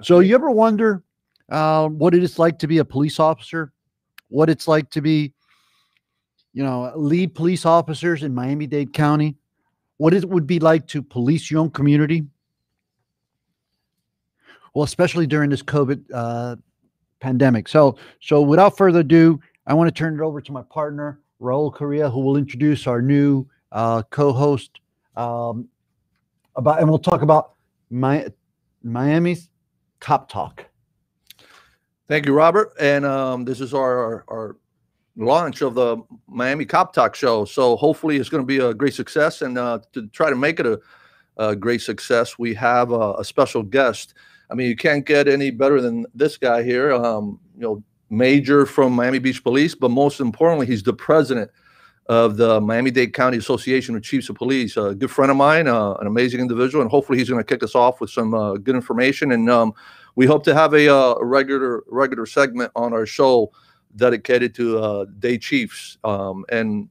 So you ever wonder what it is like to be a police officer? What it's like to be, lead police officers in Miami-Dade County? What it would be like to police your own community? Well, especially during this COVID pandemic. So without further ado, I want to turn it over to my partner, Raul Correa, who will introduce our new co-host and we'll talk about Miami's Cop Talk. Thank you, Robert. And this is our launch of the Miami Cop Talk show. So hopefully it's going to be a great success. And to try to make it a great success, we have a special guest. I mean, you can't get any better than this guy here. Major from Miami Beach Police, but most importantly, he's the president of the Miami-Dade County Association of Chiefs of Police. A good friend of mine, an amazing individual, and hopefully he's going to kick us off with some good information. And we hope to have a regular segment on our show dedicated to Dade Chiefs. And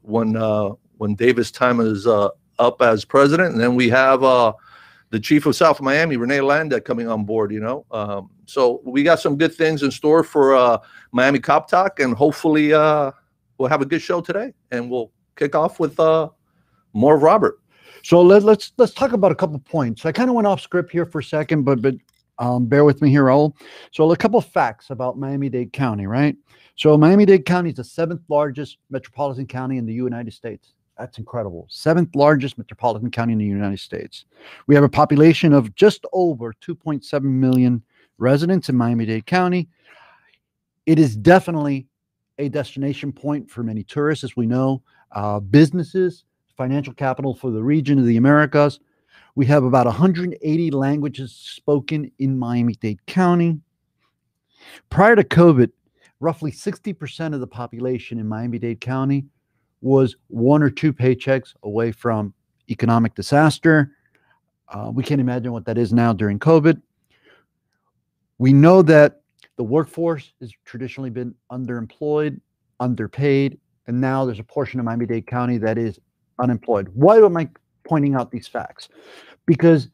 when Davis' time is up as president, and then we have the chief of South Miami, Renee Landa, coming on board. So we got some good things in store for Miami Cop Talk, and hopefully we'll have a good show today, and we'll kick off with more of Robert. So let's talk about a couple points. I kind of went off script here for a second, but bear with me here, Raul. So a couple of facts about Miami-Dade County, right? So Miami-Dade County is the 7th largest metropolitan county in the United States. That's incredible. 7th largest metropolitan county in the United States. We have a population of just over 2.7 million residents in Miami-Dade County. It is definitely a destination point for many tourists, as we know, businesses, financial capital for the region of the Americas. We have about 180 languages spoken in Miami-Dade County. Prior to COVID, roughly 60% of the population in Miami-Dade County was 1 or 2 paychecks away from economic disaster. We can't imagine what that is now during COVID. We know that the workforce has traditionally been underemployed, underpaid, and now there's a portion of Miami-Dade County that is unemployed. Why am I pointing out these facts? Because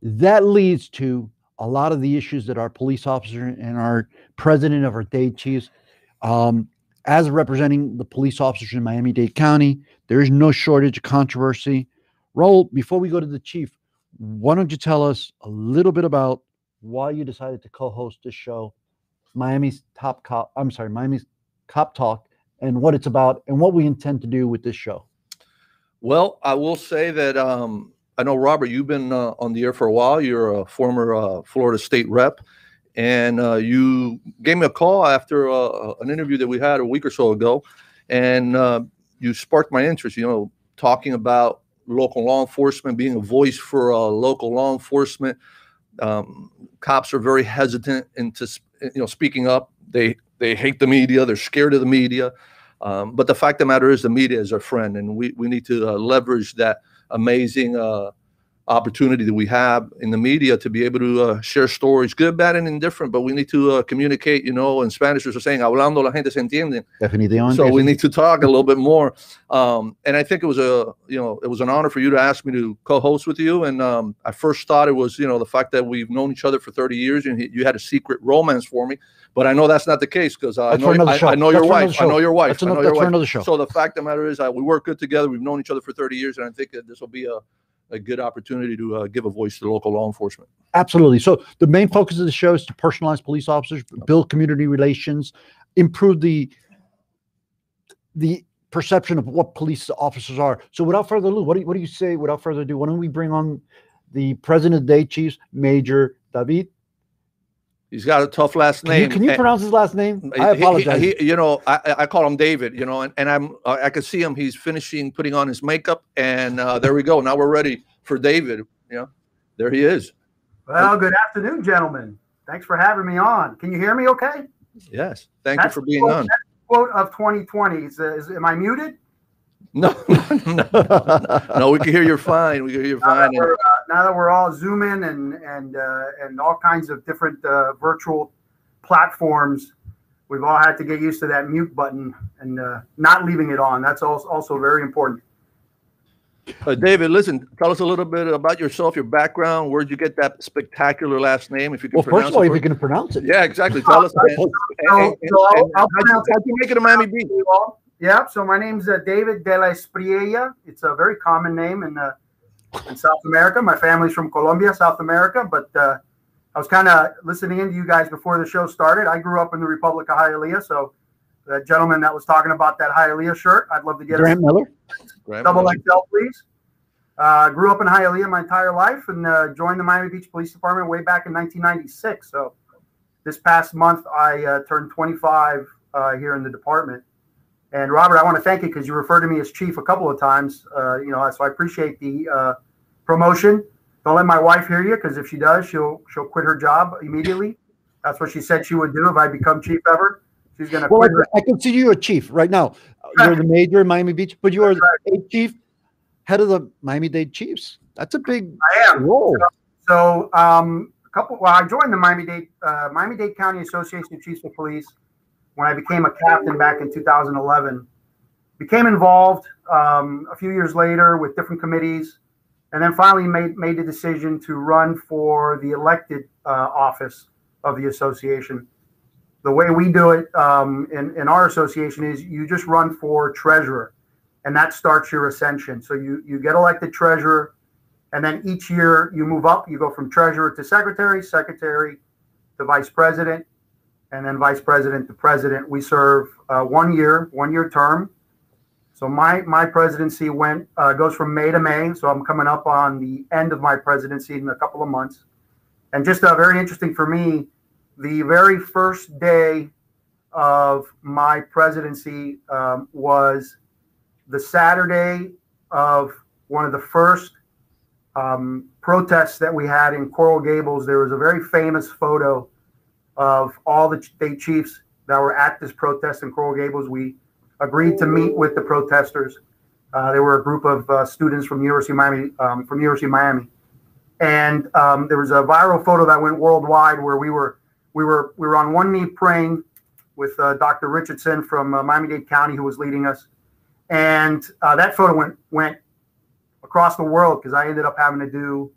that leads to a lot of the issues that our police officer and our president of our Dade Chiefs, as representing the police officers in Miami-Dade County, there is no shortage of controversy. Raul, before we go to the chief, why don't you tell us a little bit about why you decided to co-host this show, Miami's Cop Talk, and what it's about and what we intend to do with this show. Well, I will say that I know, Robert, you've been on the air for a while. You're a former Florida State rep, and you gave me a call after an interview that we had a week or so ago, and you sparked my interest, talking about local law enforcement, being a voice for local law enforcement. Cops are very hesitant into speaking up. They hate the media. They're scared of the media. But the fact of the matter is the media is our friend, and we need to leverage that amazing opportunity that we have in the media to be able to share stories, good, bad, and indifferent. But we need to communicate, in Spanish, we're saying, hablando la gente se entiende. Definitivamente. So we need to talk a little bit more. And I think it was an honor for you to ask me to co-host with you. And I first thought it was, the fact that we've known each other for 30 years and you had a secret romance for me. But I know that's not the case, because I know your wife. I know your wife. That's for another show. So the fact of the matter is we work good together. We've known each other for 30 years. And I think that this will be a good opportunity to give a voice to local law enforcement. Absolutely. So the main focus of the show is to personalize police officers, build community relations, improve the perception of what police officers are. So without further ado, what do you say? Without further ado, why don't we bring on the president of the Dade Chiefs, Major David? He's got a tough last name. Can you pronounce his last name? I apologize. I call him David, and I can see him. He's putting on his makeup, and there we go. Now we're ready for David. There he is. Well, good afternoon, gentlemen. Thanks for having me on. Can you hear me okay? Yes. Thank you for being on. That's the quote of 2020. Am I muted? No, we can hear you fine. We can hear you fine. Now that we're all Zooming and all kinds of different virtual platforms, we've all had to get used to that mute button and not leaving it on. That's also very important. David, listen, tell us a little bit about yourself, your background. Where'd you get that spectacular last name? If you can Well, pronounce first of all, it if for you can pronounce it. Yeah, exactly. Tell us. I'll How'd you make it to Miami-Dade? Yeah, so my name's David de la Espriella. It's a very common name in South America. My family's from Colombia, South America, but I was kind of listening in to you guys before the show started. I grew up in the Republic of Hialeah, so the gentleman that was talking about that Hialeah shirt, I'd love to get Grant Miller. Double XL, please. Grew up in Hialeah my entire life and joined the Miami Beach Police Department way back in 1996. So this past month, I turned 25 here in the department. And Robert, I want to thank you because you referred to me as chief a couple of times. So I appreciate the promotion. Don't let my wife hear you because if she does, she'll quit her job immediately. That's what she said she would do if I become chief ever. She's going to quit. I consider you a chief right now. You're the major in Miami Beach, but you are a chief, head of the Miami-Dade Chiefs. That's a big role. So I joined the Miami-Dade County Association of Chiefs of Police when I became a captain back in 2011. Became involved a few years later with different committees, and then finally made the decision to run for the elected office of the association. The way we do it in our association is you just run for treasurer, and that starts your ascension. So you get elected treasurer, and then each year you move up. You go from treasurer to secretary, secretary to vice president, and then vice president to president. We serve 1 year term. So my presidency goes from May to May. So I'm coming up on the end of my presidency in a couple of months. And just very interesting for me, the very first day of my presidency was the Saturday of one of the first protests that we had in Coral Gables. There was a very famous photo of all the state chiefs that were at this protest in Coral Gables. We agreed to meet with the protesters. They were a group of students from University of Miami, and there was a viral photo that went worldwide where we were on one knee praying with Dr. Richardson from Miami-Dade County, who was leading us, and that photo went across the world because I ended up having to do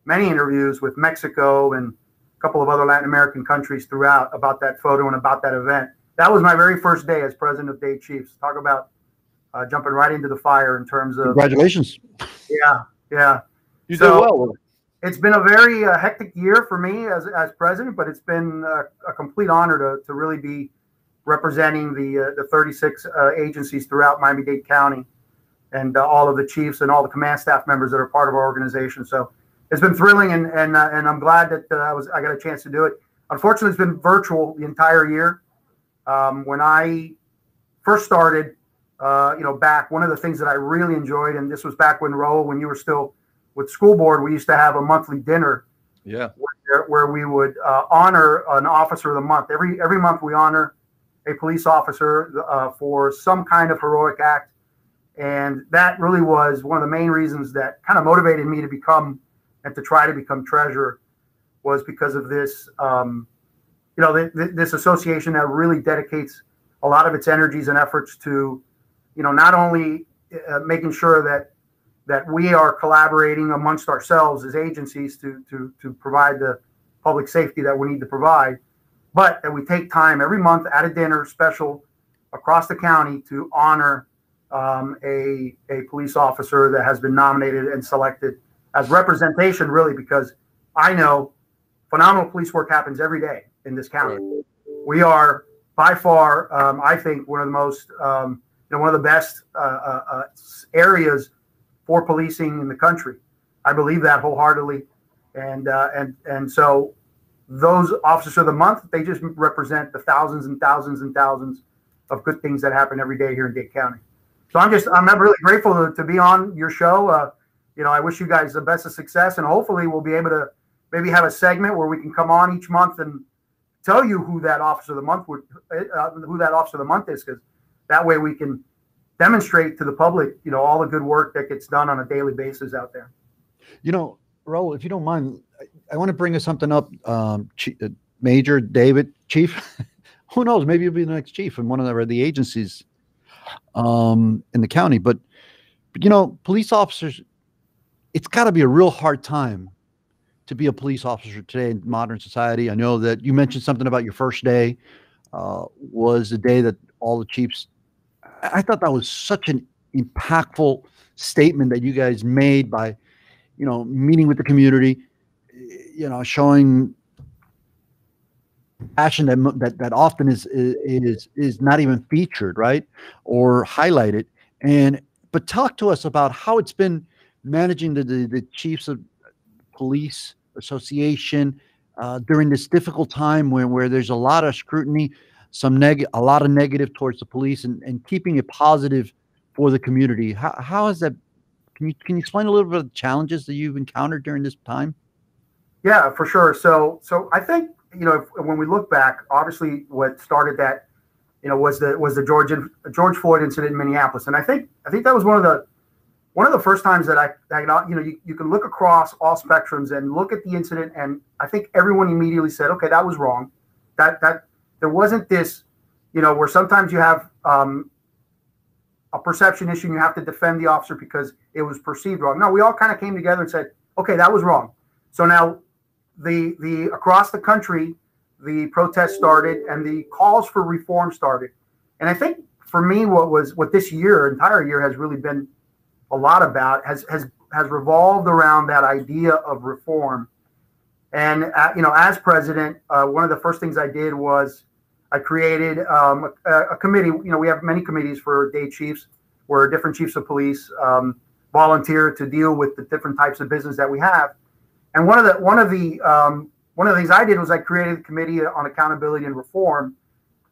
many interviews with Mexico and a couple of other Latin American countries throughout about that photo and about that event. That was my very first day as president of Dade Chiefs. Talk about jumping right into the fire in terms of. Congratulations. Yeah. You did well. It's been a very hectic year for me as president, but it's been a complete honor to really be representing the 36 agencies throughout Miami-Dade County and all of the chiefs and all the command staff members that are part of our organization. So it's been thrilling, and I'm glad that I got a chance to do it. Unfortunately, it's been virtual the entire year. When I first started, back, one of the things that I really enjoyed, and this was back when Raul, when you were still with school board, we used to have a monthly dinner. Yeah. Where we would honor an officer of the month. Every month we honor a police officer for some kind of heroic act, and that really was one of the main reasons that kind of motivated me to try to become treasurer, was because of this. This association that really dedicates a lot of its energies and efforts to, not only making sure that we are collaborating amongst ourselves as agencies to provide the public safety that we need to provide, but that we take time every month at a dinner special across the county to honor a police officer that has been nominated and selected as representation, really, because I know phenomenal police work happens every day in this county. Right. We are by far, I think, one of the most, one of the best areas for policing in the country. I believe that wholeheartedly, and so those officers of the month, they just represent the thousands and thousands and thousands of good things that happen every day here in Dade County. So I'm really grateful to be on your show. I wish you guys the best of success, and hopefully we'll be able to maybe have a segment where we can come on each month and tell you who that officer of the month is, because that way we can demonstrate to the public, all the good work that gets done on a daily basis out there. Raul, if you don't mind, I want to bring something up. Major David, Chief, who knows? Maybe you'll be the next chief in one of the agencies in the county. But But, you know, police officers, it's got to be a real hard time to be a police officer today in modern society. I know that you mentioned something about your first day was the day that all the chiefs. I thought that was such an impactful statement that you guys made by, you know, meeting with the community, you know, showing passion that often is not even featured, right, or highlighted. And but talk to us about how it's been managing the chiefs of police association during this difficult time where there's a lot of scrutiny, a lot of negative towards the police, and keeping it positive for the community. How is that? Can you explain a little bit of the challenges that you've encountered during this time? Yeah, for sure. So I think, you know, when we look back, obviously what started that, you know, was the George Floyd incident in Minneapolis, and I think that was one of the first times that you know, you can look across all spectrums and look at the incident, and I think everyone immediately said, okay, that was wrong. That there wasn't this, you know, where sometimes you have a perception issue and you have to defend the officer because it was perceived wrong. No, we all kind of came together and said, okay, that was wrong. So now the across the country, the protests started and the calls for reform started. And I think for me, what this entire year has really been a lot about has revolved around that idea of reform. And you know, as president, one of the first things I did was I created a committee. You know, we have many committees for Dade chiefs, where different chiefs of police volunteer to deal with the different types of business that we have. And one of the things I did was I created a committee on accountability and reform,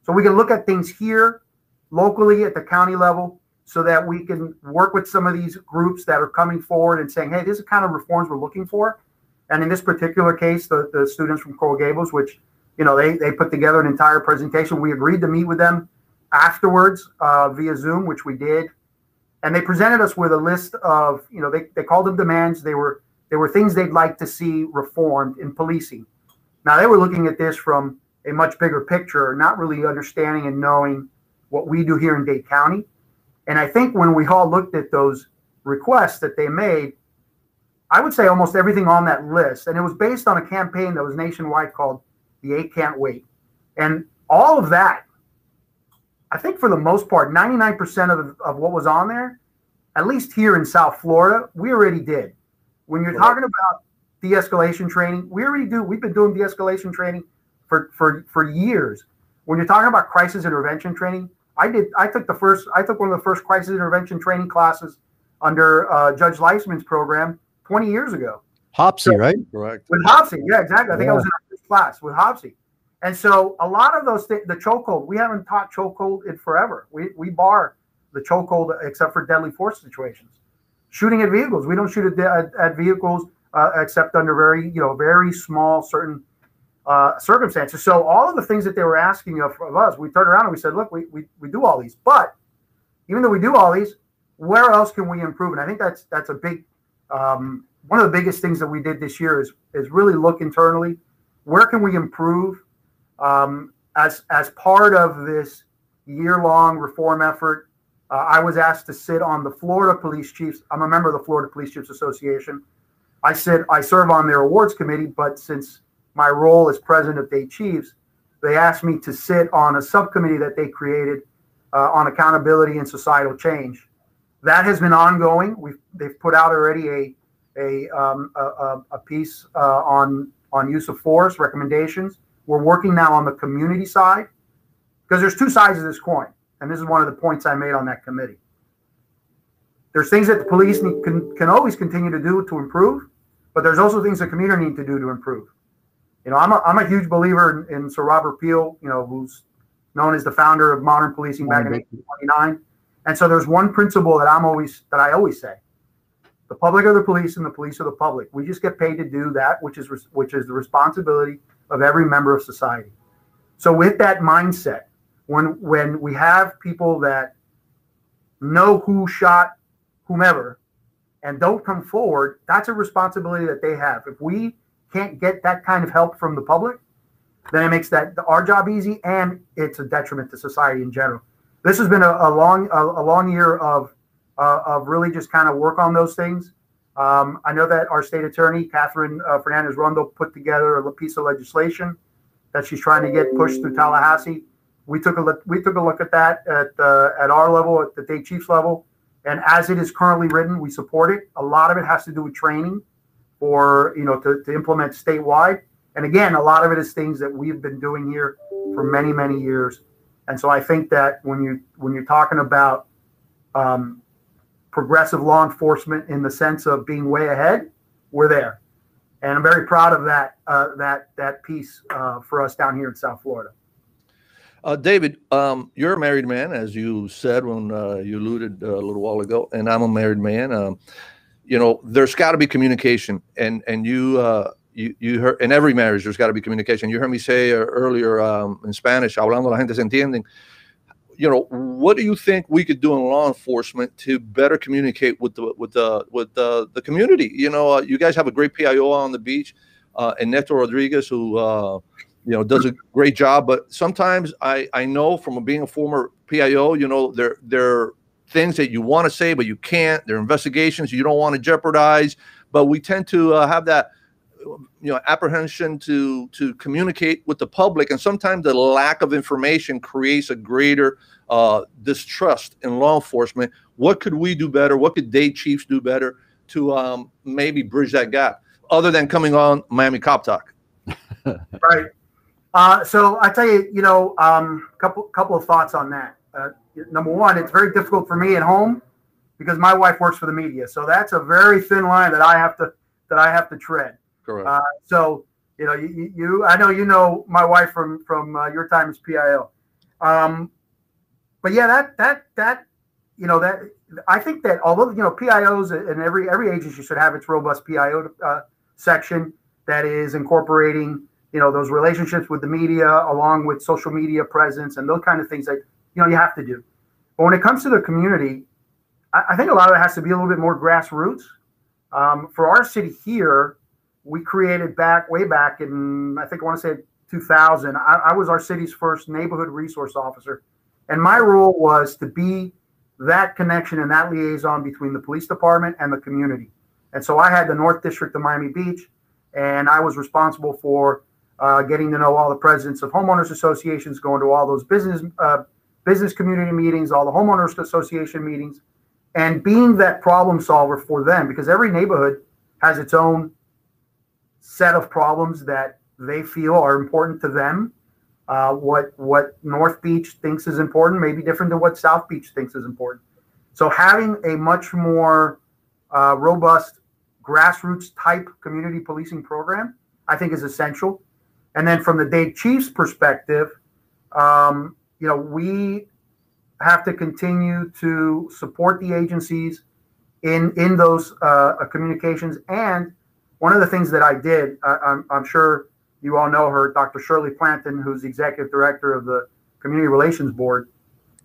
so we can look at things here locally at the county level, so that we can work with some of these groups that are coming forward and saying, hey, this is the kind of reforms we're looking for. And in this particular case, the students from Coral Gables, which, you know, they put together an entire presentation. We agreed to meet with them afterwards via Zoom, which we did. And they presented us with a list of, you know, they called them demands. They were things they'd like to see reformed in policing. Now, they were looking at this from a much bigger picture, not really understanding and knowing what we do here in Dade County. And I think when we all looked at those requests that they made, I would say almost everything on that list, and it was based on a campaign that was nationwide called The 8 Can't Wait. And all of that, I think for the most part, 99% of what was on there, at least here in South Florida, we already did. When you're talking about de-escalation training, we already do. We've been doing de-escalation training for years. When you're talking about crisis intervention training, I took one of the first crisis intervention training classes under Judge Leisman's program 20 years ago. Hopsy, right? Correct. With Hopsy, yeah, exactly. I think I was in our first class with Hopsy. And so a lot of those things, the chokehold, we haven't taught chokehold in forever. We bar the chokehold except for deadly force situations. Shooting at vehicles, we don't shoot at vehicles except under very small certain circumstances. So all of the things that they were asking of us, we turned around and we said, look, we do all these, but even though we do all these, where else can we improve? And I think that's a big one of the biggest things that we did this year is really look internally. Where can we improve? As part of this year-long reform effort, I was asked to sit on the Florida Police Chiefs. I'm a member of the Florida Police Chiefs Association. I serve on their awards committee, but since my role as president of Dade Chiefs, they asked me to sit on a subcommittee that they created on accountability and societal change. That has been ongoing. They've put out already a piece on use of force recommendations. We're working now on the community side, because there's two sides of this coin, and this is one of the points I made on that committee. There's things that the police can always continue to do to improve, but there's also things the community need to do to improve. You know, I'm a huge believer in Sir Robert Peel, you know, who's known as the founder of modern policing back in 1829. And so there's one principle that I always say: the public are the police, and the police are the public. We just get paid to do that, which is the responsibility of every member of society. So with that mindset, when we have people that know who shot whomever and don't come forward, that's a responsibility that they have. If we can't get that kind of help from the public, then it makes our job easy, and it's a detriment to society in general. This has been a long year of of really just kind of work on those things. I know that our state attorney, Catherine Fernandez Rondo, put together a piece of legislation that she's trying to get pushed through Tallahassee. We took a look at that at our level, at the Dade Chiefs level, and as it is currently written, we support it. A lot of it has to do with training for to implement statewide, and again, a lot of it is things that we've been doing here for many, many years. And so I think that when you're talking about progressive law enforcement in the sense of being way ahead, we're there, and I'm very proud of that piece for us down here in South Florida. David, you're a married man, as you said when you alluded a little while ago, and I'm a married man. There's got to be communication, and you heard in every marriage there's got to be communication. You heard me say earlier in Spanish, hablando la gente se entienden. What do you think we could do in law enforcement to better communicate with the community? You guys have a great PIO on the beach, and Neto Rodriguez, who does a great job. But sometimes I know from being a former PIO, there are things that you want to say but you can't. There are investigations you don't want to jeopardize. But we tend to have that apprehension to communicate with the public, and sometimes the lack of information creates a greater distrust in law enforcement. What could we do better? What could Dade Chiefs do better to maybe bridge that gap, other than coming on Miami Cop Talk? Right. So I tell you, couple of thoughts on that. Number one, it's very difficult for me at home because my wife works for the media, so that's a very thin line that I have to tread. Correct. So I know my wife from your time as PIO. But yeah, that I think that although PIOs and every agency should have its robust PIO section that is incorporating those relationships with the media along with social media presence and those kind of things that you have to do. But when it comes to the community, I think a lot of it has to be a little bit more grassroots. For our city here, we created way back in, I want to say 2000. I was our city's first neighborhood resource officer. And my role was to be that connection and that liaison between the police department and the community. And so I had the North District of Miami Beach, and I was responsible for getting to know all the presidents of homeowners associations, going to all those business community meetings, all the homeowners association meetings, and being that problem solver for them, because every neighborhood has its own set of problems that they feel are important to them. What North Beach thinks is important may be different than what South Beach thinks is important. So having a much more robust grassroots type community policing program, I think, is essential. And then from the Dade Chiefs perspective, we have to continue to support the agencies in those communications. And one of the things that I did, I'm sure you all know her, Dr. Shirley Planton, who's the executive director of the Community Relations Board.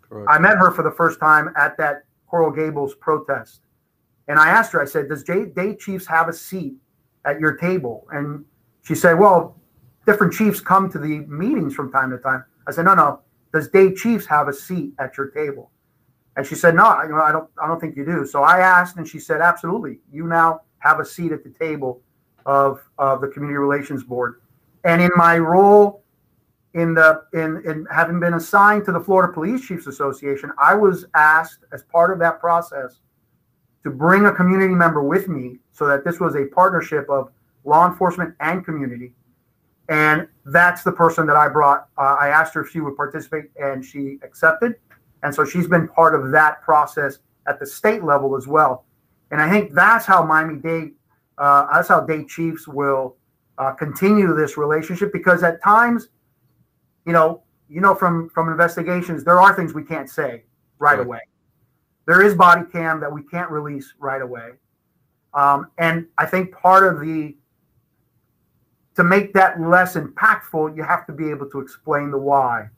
Correct. I met her for the first time at that Coral Gables protest. And I asked her, I said, does Dade Chiefs have a seat at your table? And she said, well, different chiefs come to the meetings from time to time. I said, no. Does Dade Chiefs have a seat at your table? And she said, no, I don't think you do. So I asked, and she said, absolutely. You now have a seat at the table of the Community Relations Board. And in my role in having been assigned to the Florida Police Chiefs Association, I was asked as part of that process to bring a community member with me so that this was a partnership of law enforcement and community. And that's the person that I brought. I asked her if she would participate, and she accepted. And so she's been part of that process at the state level as well. And I think that's how Miami-Dade, that's how Dade Chiefs will continue this relationship, because at times, from investigations, there are things we can't say right away. There is body cam that we can't release right away. And I think part of to make that less impactful, you have to be able to explain the why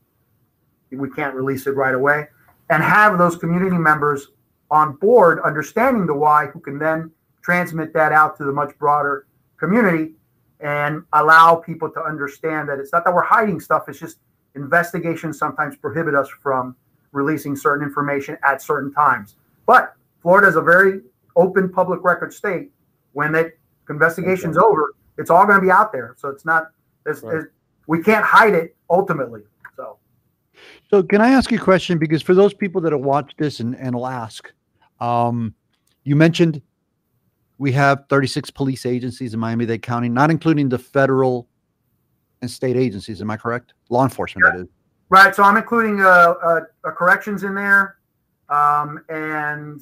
we can't release it right away, and have those community members on board understanding the why, who can then transmit that out to the much broader community and allow people to understand that it's not that we're hiding stuff, it's just investigations sometimes prohibit us from releasing certain information at certain times. But Florida is a very open public record state. When that investigation's over, it's all going to be out there. So it's not, we can't hide it ultimately. So can I ask you a question? Because for those people that have watched this and will ask, you mentioned we have 36 police agencies in Miami-Dade County, not including the federal and state agencies. Am I correct? Law enforcement, that is. Right. So I'm including corrections in there. And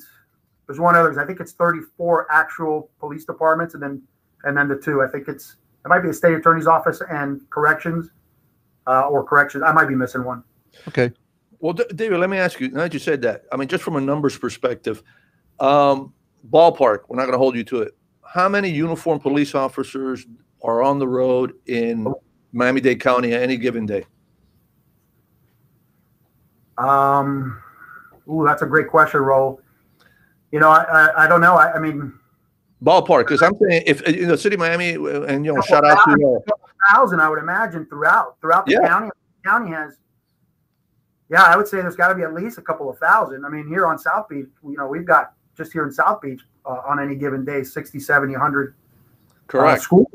there's one other. I think it's 34 actual police departments, and then the two. I think it might be the state attorney's office and corrections, or corrections. I might be missing one. Okay. Well, David, let me ask you, now that you said that, I mean, just from a numbers perspective, ballpark, we're not going to hold you to it. How many uniformed police officers are on the road in Miami-Dade County at any given day? Ooh, that's a great question, Raul. You know, I don't know. I mean, ballpark, because I'm saying if you know, city of Miami, and you know, shout out to 1,000, I would imagine throughout the county. The county has, I would say there's got to be at least a couple of thousand. I mean, here on South Beach, you know, we've got just here in South Beach on any given day 60, 70, 100. Correct. School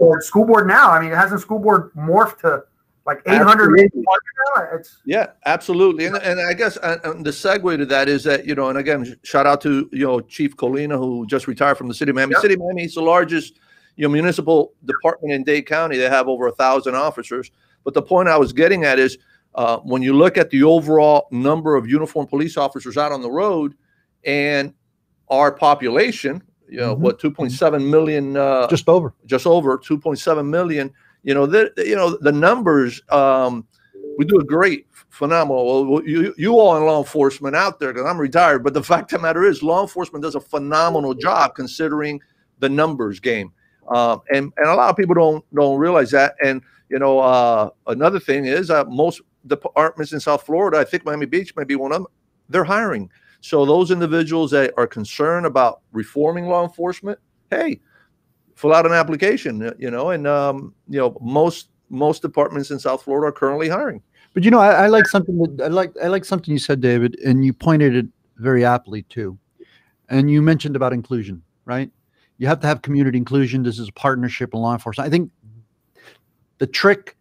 board now. I mean, hasn't school board morphed to like 800 now? Yeah, absolutely. And I guess the segue to that is that, you know, and again, shout out to, you know, Chief Colina, who just retired from the city of Miami. City of Miami is the largest, you know, municipal department in Dade County. They have over 1,000 officers. But the point I was getting at is when you look at the overall number of uniformed police officers out on the road and our population, you know, what, 2.7 million, just over 2.7 million, you know, the numbers, we do a great, phenomenal. Well, you all in law enforcement out there, because I'm retired, but the fact of the matter is law enforcement does a phenomenal job considering the numbers game. And a lot of people don't realize that. And, you know, another thing is most departments in South Florida, I think Miami Beach might be one of them, they're hiring. So those individuals that are concerned about reforming law enforcement, hey, fill out an application, you know, and, you know, most departments in South Florida are currently hiring. But, you know, I like something that I like something you said, David, and you pointed it very aptly too. And you mentioned about inclusion, right? You have to have community inclusion. This is a partnership in law enforcement. I think the trick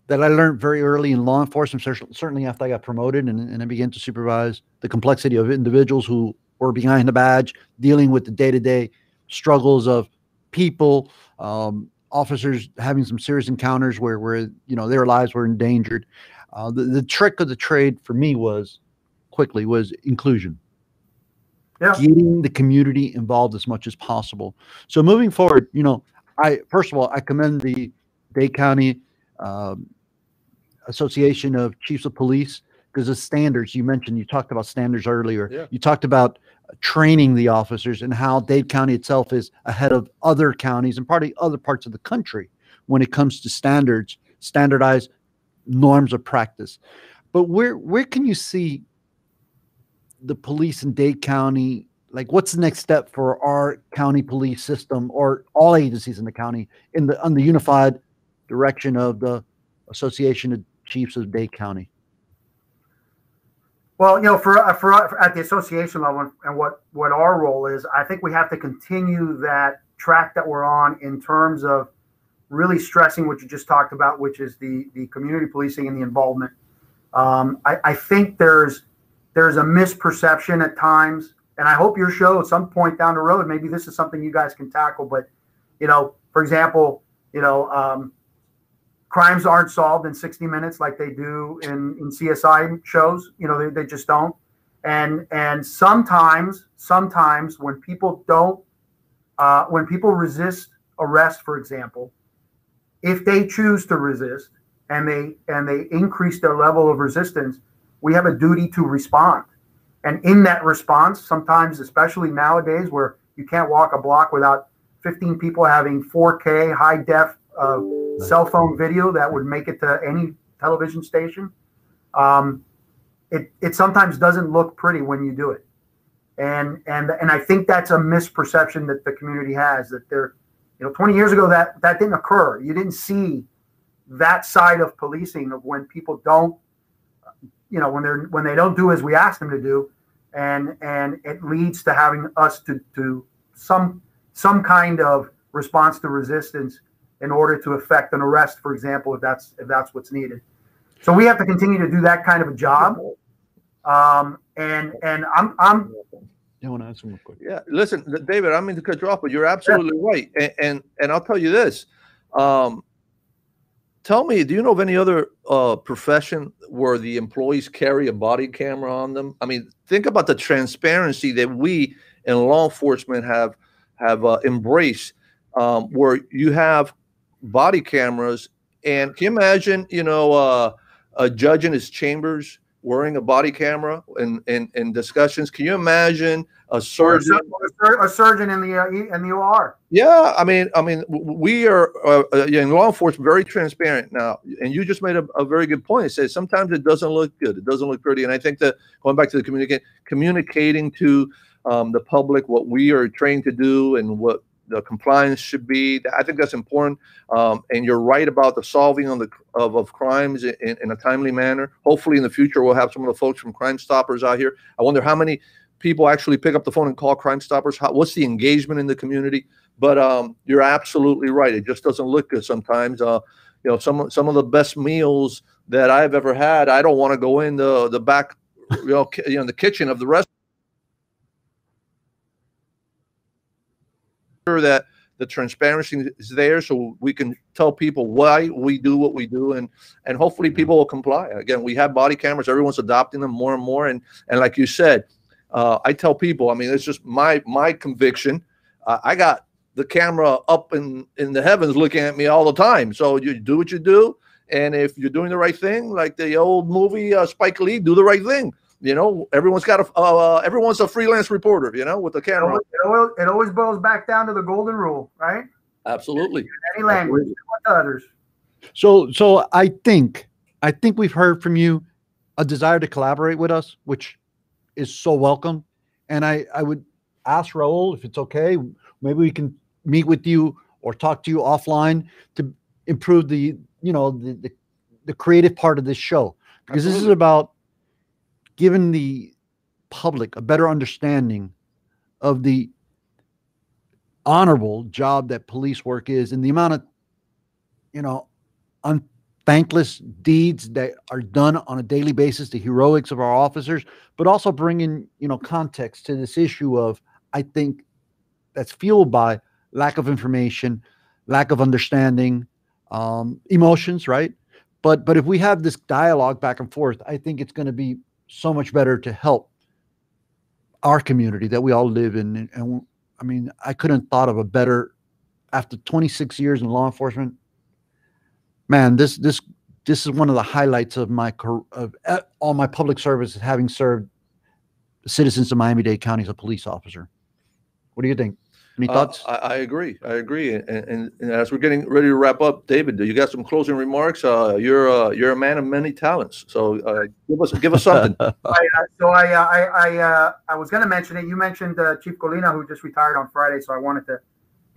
that I learned very early in law enforcement, certainly after I got promoted and I began to supervise the complexity of individuals who were behind the badge, dealing with the day-to-day struggles of people, officers having some serious encounters where you know, their lives were endangered. The trick of the trade for me was inclusion. Yeah. Getting the community involved as much as possible. So moving forward, you know, first of all, I commend the Dade County Association of Chiefs of Police, because the standards you mentioned, you talked about standards earlier. Yeah. You talked about training the officers and how Dade County itself is ahead of other counties and probably other parts of the country when it comes to standardized norms of practice. But where can you see the police in Dade County? Like, what's the next step for our county police system or all agencies in the county on the unified direction of the Association of Chiefs of Dade County? Well, you know, for at the association level and what our role is, I think we have to continue that track that we're on in terms of really stressing what you just talked about, which is the community policing and the involvement. I think there's a misperception at times, and I hope your show at some point down the road, maybe this is something you guys can tackle. But, you know, for example, you know, crimes aren't solved in 60 minutes like they do in CSI shows. You know, they just don't. And sometimes when people resist arrest, for example, if they choose to resist and they increase their level of resistance, we have a duty to respond. And in that response, sometimes, especially nowadays where you can't walk a block without 15 people having 4K high def cell phone video that would make it to any television station, it sometimes doesn't look pretty when you do it. And I think that's a misperception that the community has, that they're, you know, 20 years ago that didn't occur. You didn't see that side of policing of when people don't, you know, when they don't do as we ask them to do, and it leads to having us to some kind of response to resistance in order to effect an arrest, for example, if that's what's needed. So we have to continue to do that kind of a job. And I'm You want to answer real quick? Yeah, listen, David, I mean to cut you off, but you're absolutely right. And I'll tell you this. Tell me, do you know of any other profession where the employees carry a body camera on them? I mean, think about the transparency that we in law enforcement have embraced, where you have body cameras. And can you imagine, a judge in his chambers wearing a body camera in discussions? Can you imagine a surgeon? A surgeon in the OR. Yeah, I mean, we are in law enforcement very transparent now, and you just made a very good point. It says sometimes it doesn't look good, it doesn't look pretty, and I think that going back to the communicating to the public what we are trained to do and what the compliance should be, I think that's important. And you're right about the solving of crimes in a timely manner. Hopefully, in the future, we'll have some of the folks from Crime Stoppers out here. I wonder how many people actually pick up the phone and call Crime Stoppers. What's the engagement in the community? But you're absolutely right. It just doesn't look good sometimes. Some of the best meals that I've ever had, I don't want to go in the back, the kitchen of the restaurant. That the transparency is there so we can tell people why we do what we do, and hopefully people will comply. Again, we have body cameras, everyone's adopting them more and more, and like you said, I tell people, I mean, it's just my conviction. I got the camera up in the heavens looking at me all the time, so you do what you do, and if you're doing the right thing, like the old movie Spike Lee, do the right thing. Everyone's got everyone's a freelance reporter, with the camera. It always boils back down to the golden rule, right? Absolutely. In any language, to others. So I think we've heard from you a desire to collaborate with us, which is so welcome. And I would ask Raul, if it's okay, maybe we can meet with you or talk to you offline to improve the creative part of this show, because This is about giving the public a better understanding of the honorable job that police work is, and the amount of, unthankless deeds that are done on a daily basis, the heroics of our officers, but also bringing, context to this issue of, I think, that's fueled by lack of information, lack of understanding, emotions, right? But if we have this dialogue back and forth, I think it's going to be so much better to help our community that we all live in. And I mean, I couldn't have thought of a better, after 26 years in law enforcement, man, this is one of the highlights of all my public service, having served the citizens of Miami-Dade County as a police officer. What do you think? Any thoughts? I agree. And as we're getting ready to wrap up, David, you got some closing remarks? You're a man of many talents, so give us something. I was going to mention it. You mentioned Chief Colina, who just retired on Friday, so I wanted to,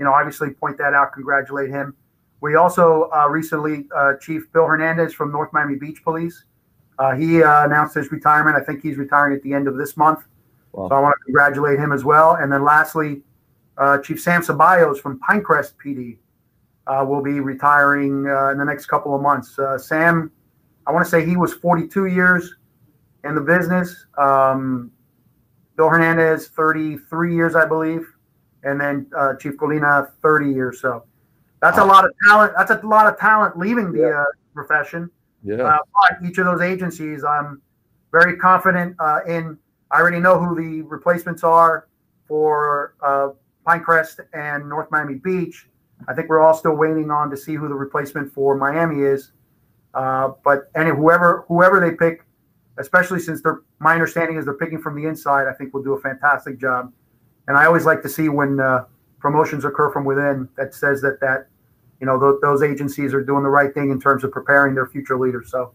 obviously point that out, congratulate him. We also recently, Chief Bill Hernandez from North Miami Beach Police, he announced his retirement. I think he's retiring at the end of this month. Wow. So I want to congratulate him as well. And then lastly, Chief Sam Ceballos from Pinecrest PD will be retiring in the next couple of months. Sam, I want to say he was 42 years in the business. Bill Hernandez, 33 years, I believe. And then Chief Colina, 30 years. So that's a lot of talent. That's a lot of talent leaving the profession. Yeah. But each of those agencies, I'm very confident in. I already know who the replacements are for Pinecrest and North Miami Beach. I think we're all still waiting on to see who the replacement for Miami is. But whoever they pick, especially since my understanding is they're picking from the inside, I think will do a fantastic job. And I always like to see when promotions occur from within, that says that those agencies are doing the right thing in terms of preparing their future leaders. So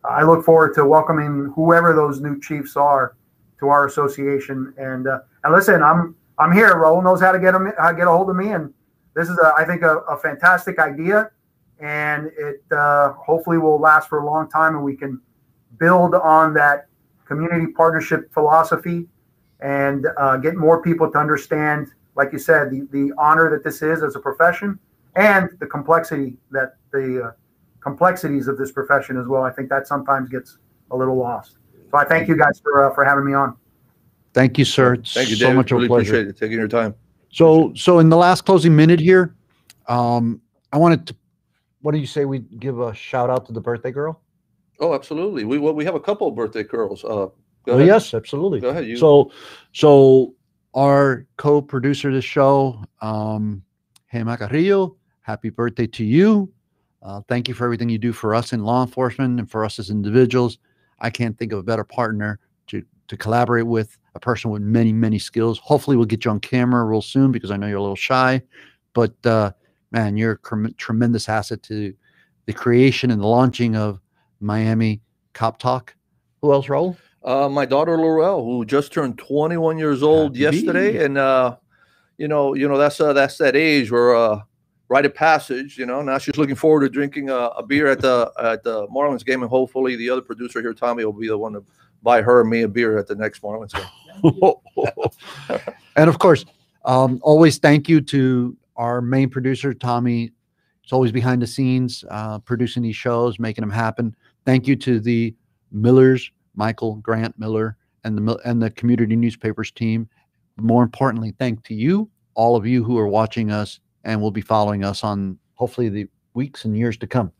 I look forward to welcoming whoever those new chiefs are to our association. And listen, I'm here. Raul knows how to get a hold of me, and this is I think a fantastic idea, and it hopefully will last for a long time, and we can build on that community partnership philosophy, and get more people to understand, like you said, the honor that this is as a profession, and the complexities of this profession as well. I think that sometimes gets a little lost. So I thank you guys for having me on. Thank you, sir. It's Thank you, so David. much of a Really pleasure. appreciate it, taking your time. So in the last closing minute here, I wanted to, what do you say we give a shout out to the birthday girl? Oh, absolutely. We have a couple of birthday girls. Go Oh, ahead. yes, absolutely. Go ahead. You. So our co-producer of the show, Gemma Carrillo, happy birthday to you. Thank you for everything you do for us in law enforcement and for us as individuals. I can't think of a better partner to collaborate with, a person with many, many skills. Hopefully we'll get you on camera real soon, because I know you're a little shy, but man, you're a tremendous asset to the creation and the launching of Miami Cop Talk. Who else, Raul? My daughter Laurel, who just turned 21 years old yesterday, and that's that age where rite of passage. Now she's looking forward to drinking a beer at the Marlins game, and hopefully the other producer here, Tommy, will be the one to buy her and me a beer at the next Marlins game. And of course, always thank you to our main producer, Tommy. It's always behind the scenes, producing these shows, making them happen. Thank you to the Millers, Michael, Grant, Miller, and the community newspapers team. More importantly, thank to you, all of you who are watching us and will be following us on hopefully the weeks and years to come.